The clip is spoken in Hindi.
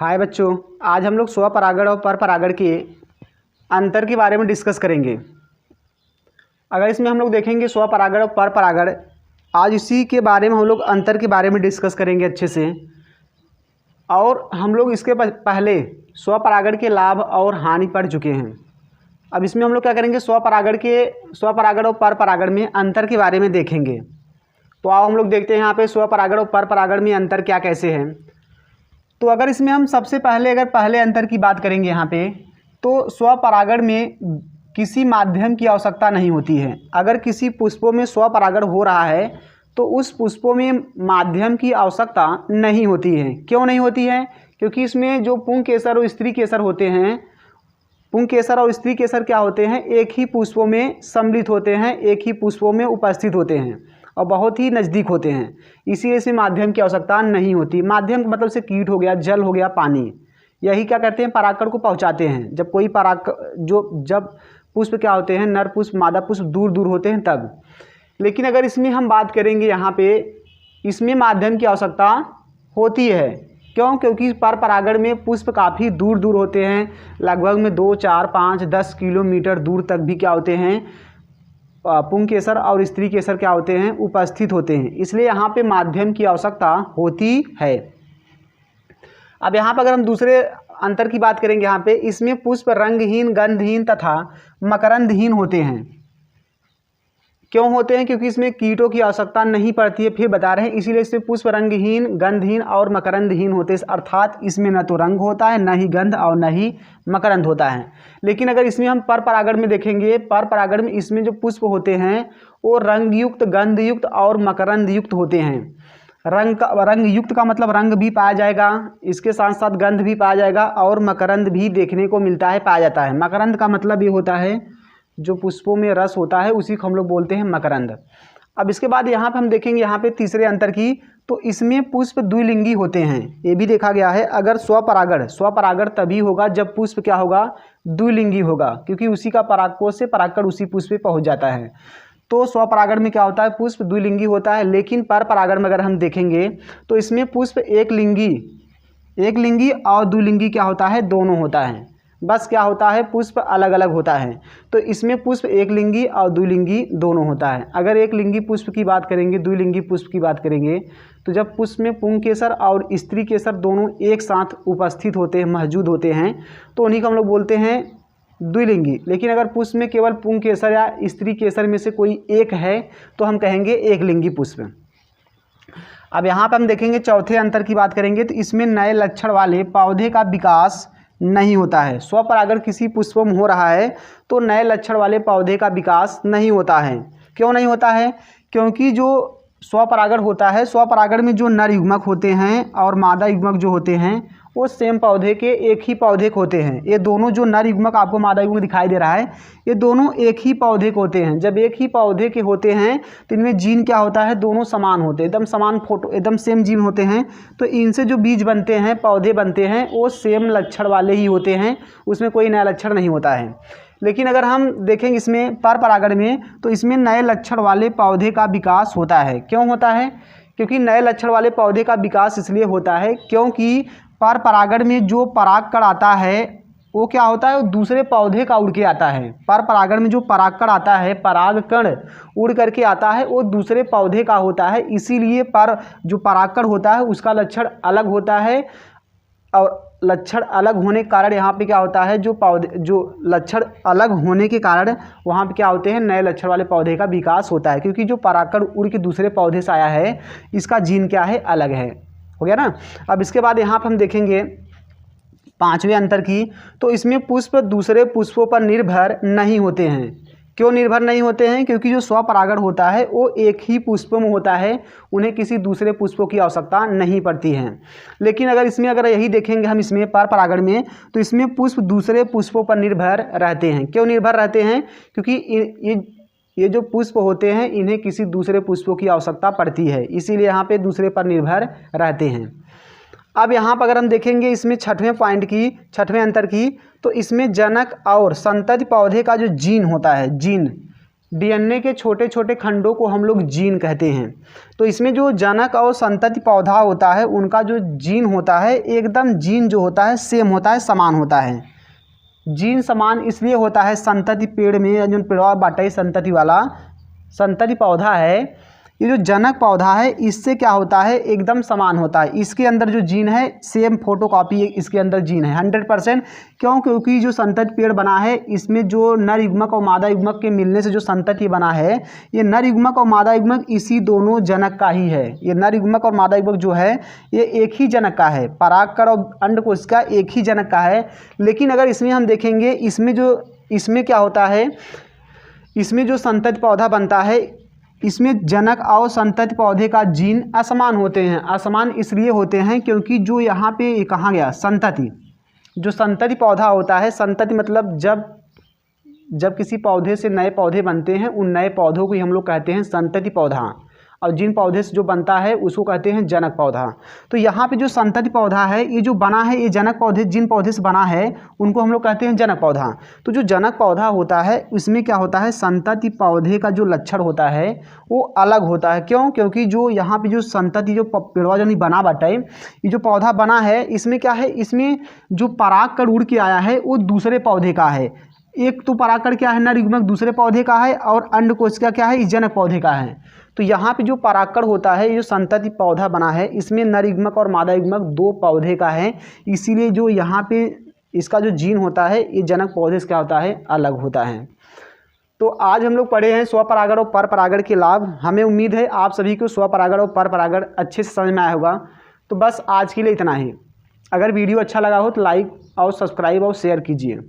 हाय बच्चों, आज हम लोग स्वपरागण और परपरागण के अंतर के बारे में डिस्कस करेंगे। अगर इसमें हम लोग देखेंगे स्वपरागण और परपरागण, आज इसी के बारे में हम लोग अंतर के बारे में डिस्कस करेंगे अच्छे से। और हम लोग इसके पहले स्वपरागण के लाभ और हानि पढ़ चुके हैं। अब इसमें हम लोग क्या करेंगे, स्वपरागण और परपरागण में अंतर के बारे में देखेंगे। तो आओ हम लोग देखते हैं यहाँ पे स्वपरागण और परपरागण में अंतर क्या कैसे है। तो अगर इसमें हम सबसे पहले अंतर की बात करेंगे यहाँ पे, तो स्वपरागण में किसी माध्यम की आवश्यकता नहीं होती है। अगर किसी पुष्पों में स्वपरागण हो रहा है तो उस पुष्पों में माध्यम की आवश्यकता नहीं होती है। क्यों नहीं होती है? क्योंकि इसमें जो पुंकेसर और स्त्री केसर होते हैं, पुंकेसर और स्त्री केसर क्या होते हैं, एक ही पुष्पों में सम्मिलित होते हैं, एक ही पुष्पों में उपस्थित होते हैं और बहुत ही नज़दीक होते हैं। इसीलिए इसमें माध्यम की आवश्यकता नहीं होती। माध्यम का मतलब से कीट हो गया, जल हो गया, पानी, यही क्या करते हैं, परागकण को पहुंचाते हैं। जब कोई जब पुष्प क्या होते हैं, नर पुष्प मादा पुष्प दूर दूर होते हैं तब। लेकिन अगर इसमें हम बात करेंगे यहाँ पे, इसमें माध्यम की आवश्यकता होती है। क्यों? क्योंकि परपरागण में पुष्प काफ़ी दूर दूर होते हैं, लगभग में 2, 4, 5, 10 किलोमीटर दूर तक भी क्या होते हैं, पुंकेसर और स्त्री केसर क्या होते हैं, उपस्थित होते हैं। इसलिए यहाँ पे माध्यम की आवश्यकता होती है। अब यहाँ पर अगर हम दूसरे अंतर की बात करेंगे, यहाँ पे इसमें पुष्प रंगहीन, गंधहीन तथा मकरंदहीन होते हैं। क्यों होते हैं? क्योंकि इसमें कीटों की आवश्यकता नहीं पड़ती है। फिर बता रहे हैं, इसीलिए इसमें पुष्प रंगहीन, गंधहीन और मकरंदहीन होते हैं। अर्थात इसमें न तो रंग होता है, न ही गंध और न ही मकरंद होता है। लेकिन अगर इसमें हम परपरागण में देखेंगे, परपरागण में इसमें जो पुष्प होते हैं वो रंगयुक्त, गंधयुक्त और मकरंदयुक्त होते हैं। रंगयुक्त का मतलब रंग भी पाया जाएगा, इसके साथ साथ गंध भी पाया जाएगा और मकरंद भी देखने को मिलता है, पाया जाता है। मकरंद का मतलब ये होता है जो पुष्पों में रस होता है, उसी को हम लोग बोलते हैं मकरंद। अब इसके बाद यहाँ पे हम देखेंगे, यहाँ पे तीसरे अंतर की, तो इसमें पुष्प द्विलिंगी होते हैं। ये भी देखा गया है। अगर स्वपरागण तभी होगा जब पुष्प क्या होगा, द्विलिंगी होगा, क्योंकि उसी का परागकोश से परागकण उसी पुष्प पे पहुँच जाता है। तो स्वपरागण में क्या होता है, पुष्प द्विलिंगी होता है। लेकिन परपरागण में अगर हम देखेंगे तो इसमें पुष्प एक लिंगी और द्विलिंगी क्या होता है, दोनों होता है। बस क्या होता है, पुष्प अलग अलग होता है। तो इसमें पुष्प एक लिंगी और द्विलिंगी दोनों होता है। अगर एक लिंगी पुष्प की बात करेंगे, द्विलिंगी पुष्प की बात करेंगे, तो जब पुष्प में पुंकेसर और स्त्री केसर दोनों एक साथ उपस्थित होते हैं, मौजूद होते हैं, तो उन्हीं को हम लोग बोलते हैं द्विलिंगी। लेकिन अगर पुष्प में केवल पुंकेसर या स्त्री केसर में से कोई एक है तो हम कहेंगे एक लिंगी पुष्प। अब यहाँ पर हम देखेंगे चौथे अंतर की बात करेंगे, तो इसमें नए लक्षण वाले पौधे का विकास नहीं होता है। स्वपरागण किसी पुष्प में हो रहा है तो नए लक्षण वाले पौधे का विकास नहीं होता है। क्यों नहीं होता है? क्योंकि जो स्वपरागण होता है, स्वपरागण में जो नर युग्मक होते हैं और मादा युग्मक जो होते हैं वो सेम पौधे के, एक ही पौधे के होते हैं। ये दोनों जो नर युग्मक आपको मादा युग्मक दिखाई दे रहा है, ये दोनों एक ही पौधे के होते हैं। जब एक ही पौधे के होते हैं तो इनमें जीन क्या होता है, दोनों समान होते हैं, एकदम समान फोटो, एकदम सेम जीन होते हैं। तो इनसे जो बीज बनते हैं, पौधे बनते हैं, वो सेम लक्षण वाले ही होते हैं, उसमें कोई नया लक्षण नहीं होता है। लेकिन अगर हम देखेंगे इसमें परपरागण में, तो इसमें नए लक्षण वाले पौधे का विकास होता है। क्यों होता है? क्योंकि नए लक्षण वाले पौधे का विकास इसलिए होता है क्योंकि परपरागण में जो परागकण आता है वो क्या होता है, वो दूसरे पौधे का उड़ के आता है। परपरागण में जो परागकण आता है, परागकण उड़ करके आता है, वो दूसरे पौधे का होता है। इसीलिए जो परागकण होता है उसका लक्षण अलग होता है। और लक्षण अलग होने के कारण यहाँ पे क्या होता है, जो लक्षण अलग होने के कारण वहाँ पे क्या होते हैं, नए लक्षण वाले पौधे का विकास होता है। क्योंकि जो परागकण उड़ के दूसरे पौधे से आया है, इसका जीन क्या है, अलग है। हो गया ना। अब इसके बाद यहाँ पर हम देखेंगे पांचवें अंतर की, तो इसमें पुष्प दूसरे पुष्पों पर निर्भर नहीं होते हैं। क्यों निर्भर नहीं होते हैं? क्योंकि जो स्वपरागण होता है वो एक ही पुष्प में होता है, उन्हें किसी दूसरे पुष्पों की आवश्यकता नहीं पड़ती है। लेकिन अगर यही देखेंगे हम इसमें परपरागण में, तो इसमें पुष्प दूसरे पुष्पों पर निर्भर रहते हैं। क्यों निर्भर रहते हैं? क्योंकि ये जो पुष्प होते हैं इन्हें किसी दूसरे पुष्पों की आवश्यकता पड़ती है, इसीलिए यहाँ पे दूसरे पर निर्भर रहते हैं। अब यहाँ पर अगर हम देखेंगे इसमें छठवें अंतर की, तो इसमें जनक और संतति पौधे का जो जीन होता है, जीन डीएनए के छोटे छोटे खंडों को हम लोग जीन कहते हैं। तो इसमें जो जनक और संतति पौधा होता है उनका जो जीन होता है एकदम जीन जो होता है सेम होता है, समान होता है। जीन समान इसलिए होता है संतति पेड़ में, जो पेड़वा बाटा संतति वाला संतति पौधा है, ये जो जनक पौधा है इससे क्या होता है एकदम समान होता है। इसके अंदर जो जीन है सेम फोटोकॉपी इसके अंदर जीन है 100%। क्यों? क्योंकि जो संतति पेड़ बना है इसमें जो नर युग्मक और मादा युग्मक के मिलने से जो संतति बना है, ये नर युग्मक और मादा युग्मक इसी दोनों जनक का ही है। ये नर युग्मक और मादा युग्मक जो है ये एक ही जनक का है, परागकण और अंडकोश का एक ही जनक का है। लेकिन अगर इसमें हम देखेंगे इसमें क्या होता है, इसमें जो संतति पौधा बनता है इसमें जनक और संतति पौधे का जीन असमान होते हैं। असमान इसलिए होते हैं क्योंकि जो यहाँ पे कहा गया संतति, जो संतति पौधा होता है, संतति मतलब जब किसी पौधे से नए पौधे बनते हैं उन नए पौधों को हम लोग कहते हैं संतति पौधा, और जिन पौधे से जो बनता है उसको कहते हैं जनक पौधा। तो यहाँ पे जो संतति पौधा है ये जो बना है, ये जनक पौधे जिन पौधे से बना है उनको हम लोग कहते हैं जनक पौधा। तो जो जनक पौधा होता है उसमें क्या होता है, संतति पौधे का जो लक्षण होता है वो अलग होता है। क्यों? क्योंकि जो यहाँ पे जो संतति जो पेड़वा जो नहीं बना बाटे, ये जो पौधा बना है इसमें क्या है, इसमें जो परागकण उड़ के आया है वो दूसरे पौधे का है। एक तो परागकण क्या है नर युग्मक दूसरे पौधे का है, और अंडकोश का क्या है इस जनक पौधे का है। तो यहाँ पे जो परागकण होता है, ये जो संतति पौधा बना है इसमें नर युग्मक और मादा युग्मक दो पौधे का है। इसीलिए जो यहाँ पे इसका जो जीन होता है ये जनक पौधे से क्या होता है अलग होता है। तो आज हम लोग पढ़े हैं स्वपरागण और परपरागण के लाभ। हमें उम्मीद है आप सभी को स्वपरागण और परपरागण अच्छे से समझ में आया होगा। तो बस आज के लिए इतना ही। अगर वीडियो अच्छा लगा हो तो लाइक और सब्सक्राइब और शेयर कीजिए।